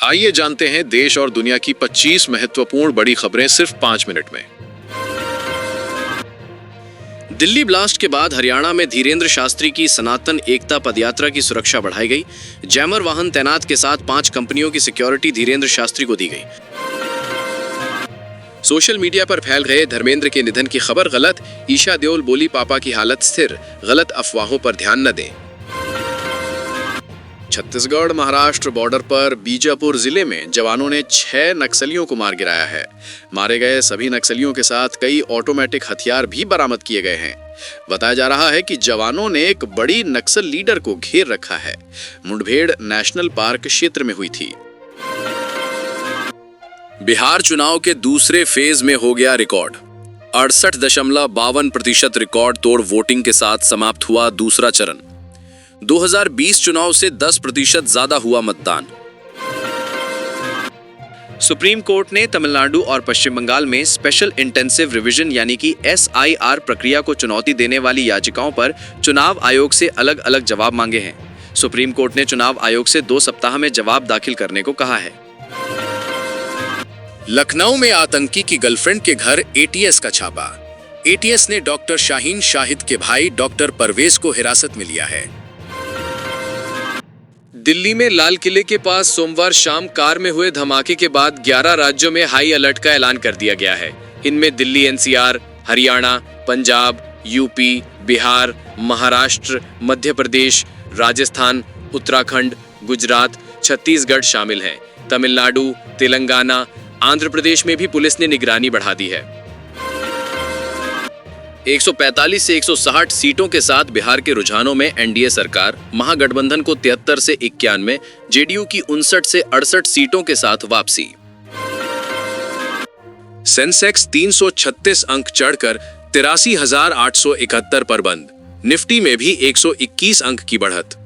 आइए जानते हैं देश और दुनिया की 25 महत्वपूर्ण बड़ी खबरें सिर्फ 5 मिनट में। दिल्ली ब्लास्ट के बाद हरियाणा में धीरेन्द्र शास्त्री की सनातन एकता पदयात्रा की सुरक्षा बढ़ाई गई। जैमर वाहन तैनात के साथ 5 कंपनियों की सिक्योरिटी धीरेन्द्र शास्त्री को दी गई। सोशल मीडिया पर फैल गए धर्मेंद्र के निधन की खबर गलत। ईशा देओल बोली पापा की हालत स्थिर, गलत अफवाहों पर ध्यान न दें। छत्तीसगढ़ महाराष्ट्र बॉर्डर पर बीजापुर जिले में जवानों ने 6 नक्सलियों को मार गिराया है। मारे गए सभी नक्सलियों के साथ कई ऑटोमेटिक हथियार भी बरामद किए गए हैं। बताया जा रहा है कि जवानों ने एक बड़ी नक्सल लीडर को घेर रखा है। मुठभेड़ नेशनल पार्क क्षेत्र में हुई थी। बिहार चुनाव के दूसरे फेज में हो गया रिकॉर्ड। 68.52% रिकॉर्ड तोड़ वोटिंग के साथ समाप्त हुआ दूसरा चरण। 2020 चुनाव से 10% ज्यादा हुआ मतदान। सुप्रीम कोर्ट ने तमिलनाडु और पश्चिम बंगाल में स्पेशल इंटेंसिव रिवीजन यानी कि SIR प्रक्रिया को चुनौती देने वाली याचिकाओं पर चुनाव आयोग से अलग अलग जवाब मांगे हैं। सुप्रीम कोर्ट ने चुनाव आयोग से 2 सप्ताह में जवाब दाखिल करने को कहा है। लखनऊ में आतंकी की गर्लफ्रेंड के घर ATS का छापा। ATS ने डॉक्टर शाहीन शाहिद के भाई डॉक्टर परवेज को हिरासत में लिया है। दिल्ली में लाल किले के पास सोमवार शाम कार में हुए धमाके के बाद 11 राज्यों में हाई अलर्ट का ऐलान कर दिया गया है। इनमें दिल्ली NCR, हरियाणा, पंजाब, UP, बिहार, महाराष्ट्र, मध्य प्रदेश, राजस्थान, उत्तराखंड, गुजरात, छत्तीसगढ़ शामिल हैं। तमिलनाडु, तेलंगाना, आंध्र प्रदेश में भी पुलिस ने निगरानी बढ़ा दी है। 145 से 160 सीटों के साथ बिहार के रुझानों में NDA सरकार, महागठबंधन को 73 से 91, JDU की 59 से 68 सीटों के साथ वापसी। सेंसेक्स 336 अंक चढ़कर 83,871 पर बंद। निफ्टी में भी 121 अंक की बढ़त।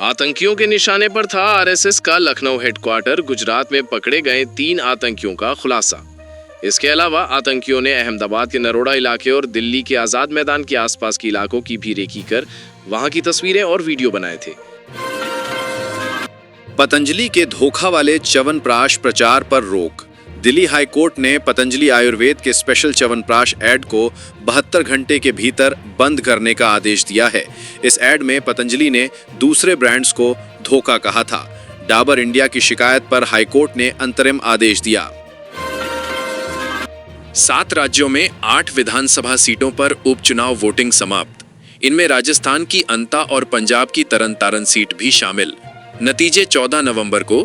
आतंकियों के निशाने पर था RSS का लखनऊ हेडक्वार्टर। गुजरात में पकड़े गए 3 आतंकियों का खुलासा। इसके अलावा आतंकियों ने अहमदाबाद के नरोड़ा इलाके और दिल्ली के आजाद मैदान के आसपास के इलाकों की भी रेकी कर वहां की तस्वीरें और वीडियो बनाए थे। पतंजलि के धोखा वाले च्यवनप्राश प्रचार पर रोक। दिल्ली हाई कोर्ट ने पतंजलि आयुर्वेद के स्पेशल च्यवनप्राश ऐड को 72 घंटे के भीतर बंद करने का आदेश दिया है। इस ऐड में पतंजलि ने दूसरे ब्रांड्स को धोखा कहा था। डाबर इंडिया की शिकायत पर हाईकोर्ट ने अंतरिम आदेश दिया। 7 राज्यों में 8 विधानसभा सीटों पर उपचुनाव वोटिंग समाप्त। इनमें राजस्थान की अंता और पंजाब की तरन तारन सीट भी शामिल। नतीजे 14 नवंबर को।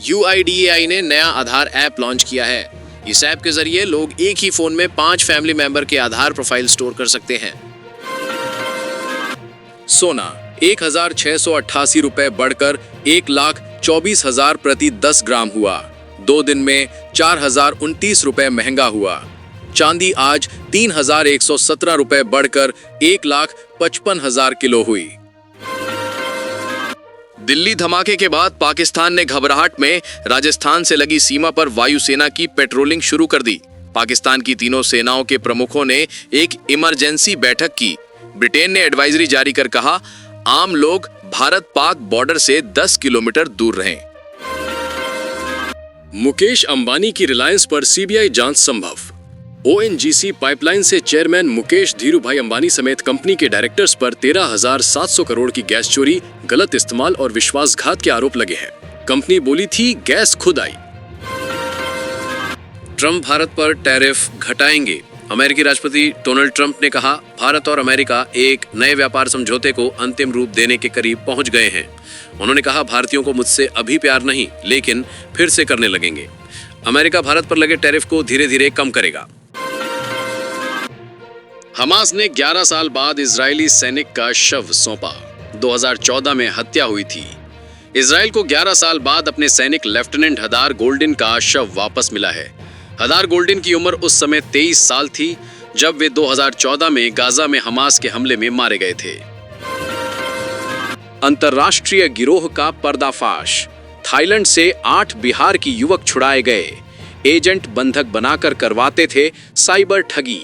UIDAI ने नया आधार ऐप लॉन्च किया है। इस ऐप के जरिए लोग एक ही फोन में 5 फैमिली मेंबर के आधार प्रोफाइल स्टोर कर सकते हैं। सोना 1,688 रुपए बढ़कर 1,24,000 प्रति 10 ग्राम हुआ। 2 दिन में 4,029 रुपए महंगा हुआ। चांदी आज 3,117 रुपए बढ़कर 1,55,000 किलो हुई। दिल्ली धमाके के बाद पाकिस्तान ने घबराहट में राजस्थान से लगी सीमा पर वायुसेना की पेट्रोलिंग शुरू कर दी। पाकिस्तान की तीनों सेनाओं के प्रमुखों ने एक इमरजेंसी बैठक की। ब्रिटेन ने एडवाइजरी जारी कर कहा, आम लोग भारत पाक बॉर्डर से 10 किलोमीटर दूर रहें। मुकेश अंबानी की रिलायंस पर CBI जांच संभव। ONGC पाइपलाइन से चेयरमैन मुकेश धीरूभाई अंबानी समेत कंपनी के डायरेक्टर्स पर 13,700 करोड़ की गैस चोरी, गलत इस्तेमाल और विश्वासघात के आरोप लगे हैं। कंपनी बोली थी गैस खुद आई। ट्रंप भारत पर टैरिफ घटाएंगे। अमेरिकी राष्ट्रपति डोनाल्ड ट्रंप ने कहा, भारत और अमेरिका एक नए व्यापार समझौते को अंतिम रूप देने के करीब पहुंच गए हैं। उन्होंने कहा, भारतीयों को मुझसे अभी प्यार नहीं, लेकिन फिर से करने लगेंगे। अमेरिका भारत पर लगे टैरिफ को धीरे धीरे कम करेगा। हमास ने 11 साल बाद इजरायली सैनिक का शव सौंपा। 2014 में हत्या हुई थी। इजराइल को 11 साल बाद अपने सैनिक लेफ्टिनेंट हदार गोल्डिन का शव वापस मिला है। हदार गोल्डिन की उम्र उस समय 23 साल थी जब वे 2014 में गाजा में हमास के हमले में मारे गए थे। अंतर्राष्ट्रीय गिरोह का पर्दाफाश। थाईलैंड से 8 बिहार की युवक छुड़ाए गए। एजेंट बंधक बनाकर करवाते थे साइबर ठगी।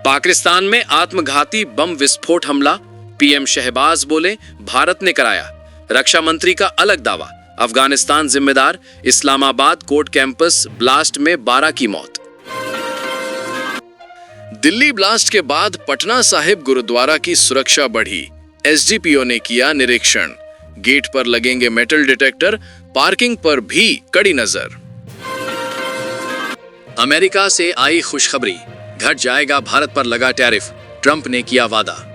पाकिस्तान में आत्मघाती बम विस्फोट हमला, पीएम शहबाज बोले, भारत ने कराया। रक्षा मंत्री का अलग दावा, अफगानिस्तान जिम्मेदार, इस्लामाबाद कोर्ट कैंपस ब्लास्ट में 12 की मौत। दिल्ली ब्लास्ट के बाद पटना साहिब गुरुद्वारा की सुरक्षा बढ़ी, एसडीपीओ ने किया निरीक्षण। गेट पर लगेंगे मेटल डिटेक्टर, पार्किंग पर भी कड़ी नजर। अमेरिका से आई खुशखबरी, घट जाएगा भारत पर लगा टैरिफ, ट्रंप ने किया वादा।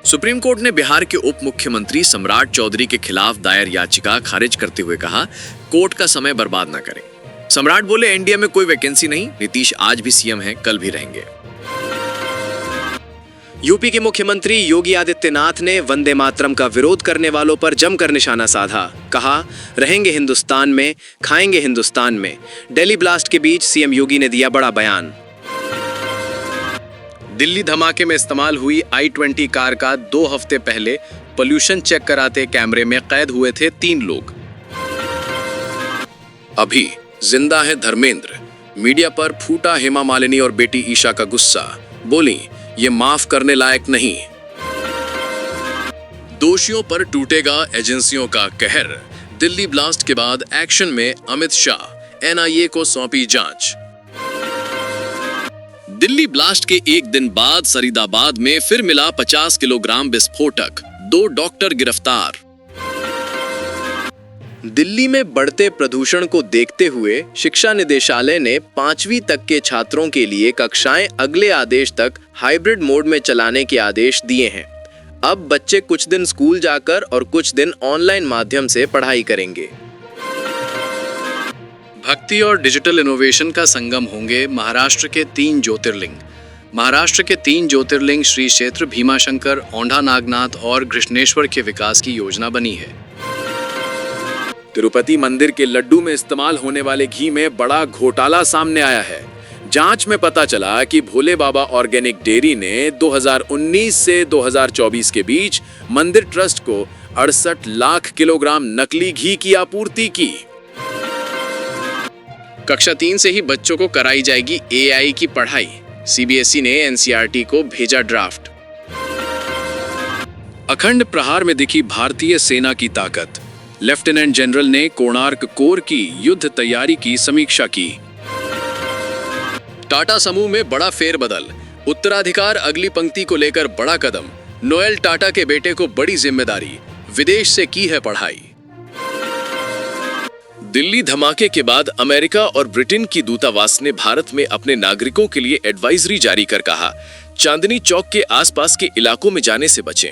सुप्रीम कोर्ट ने बिहार के उप मुख्यमंत्री सम्राट चौधरी के खिलाफ दायर याचिका खारिज करते हुए कहा, कोर्ट का समय बर्बाद न करें। सम्राट बोले, एनडीए में कोई वैकेंसी नहीं, नीतीश आज भी सीएम हैं, कल भी रहेंगे। यूपी के मुख्यमंत्री योगी आदित्यनाथ ने वंदे मातरम का विरोध करने वालों पर जमकर निशाना साधा। कहा, रहेंगे हिंदुस्तान में, खाएंगे हिंदुस्तान में। दिल्ली ब्लास्ट के बीच सीएम योगी ने दिया बड़ा बयान। दिल्ली धमाके में इस्तेमाल हुई i20 कार का 2 हफ्ते पहले पोल्यूशन चेक कराते कैमरे में कैद हुए थे 3 लोग। अभी जिंदा है धर्मेंद्र, मीडिया पर फूटा हेमा मालिनी और बेटी ईशा का गुस्सा, बोली, ये माफ करने लायक नहीं। दोषियों पर टूटेगा एजेंसियों का कहर, दिल्ली ब्लास्ट के बाद एक्शन में अमित शाह, एनआईए को सौंपी जांच। दिल्ली ब्लास्ट के एक दिन बाद फरीदाबाद में फिर मिला 50 किलोग्राम विस्फोटक, 2 डॉक्टर गिरफ्तार। दिल्ली में बढ़ते प्रदूषण को देखते हुए शिक्षा निदेशालय ने 5वीं तक के छात्रों के लिए कक्षाएं अगले आदेश तक हाइब्रिड मोड में चलाने के आदेश दिए हैं। अब बच्चे कुछ दिन स्कूल जाकर और कुछ दिन ऑनलाइन माध्यम से पढ़ाई करेंगे। भक्ति और डिजिटल इनोवेशन का संगम होंगे महाराष्ट्र के 3 ज्योतिर्लिंग। महाराष्ट्र के 3 ज्योतिर्लिंग श्री क्षेत्र भीमाशंकर, औंढा नागनाथ और कृष्णेश्वर के विकास की योजना बनी है। तिरुपति मंदिर के लड्डू में इस्तेमाल होने वाले घी में बड़ा घोटाला सामने आया है। जांच में पता चला कि भोले बाबा ऑर्गेनिक डेयरी ने 2019 से 2024 के बीच मंदिर ट्रस्ट को 68 लाख किलोग्राम नकली घी की आपूर्ति की। कक्षा 3 से ही बच्चों को कराई जाएगी एआई की पढ़ाई, सीबीएसई ने एनसीईआरटी को भेजा ड्राफ्ट। अखंड प्रहार में दिखी भारतीय सेना की ताकत, लेफ्टिनेंट जनरल ने कोणार्क कोर की युद्ध तैयारी की समीक्षा की। टाटा समूह में बड़ा फेरबदल, उत्तराधिकार अगली पंक्ति को लेकर बड़ा कदम, नोएल टाटा के बेटे को बड़ी जिम्मेदारी, विदेश से की है पढ़ाई। दिल्ली धमाके के बाद अमेरिका और ब्रिटेन की दूतावास ने भारत में अपने नागरिकों के लिए एडवाइजरी जारी कर कहा, चांदनी चौक के आसपास के इलाकों में जाने से बचें।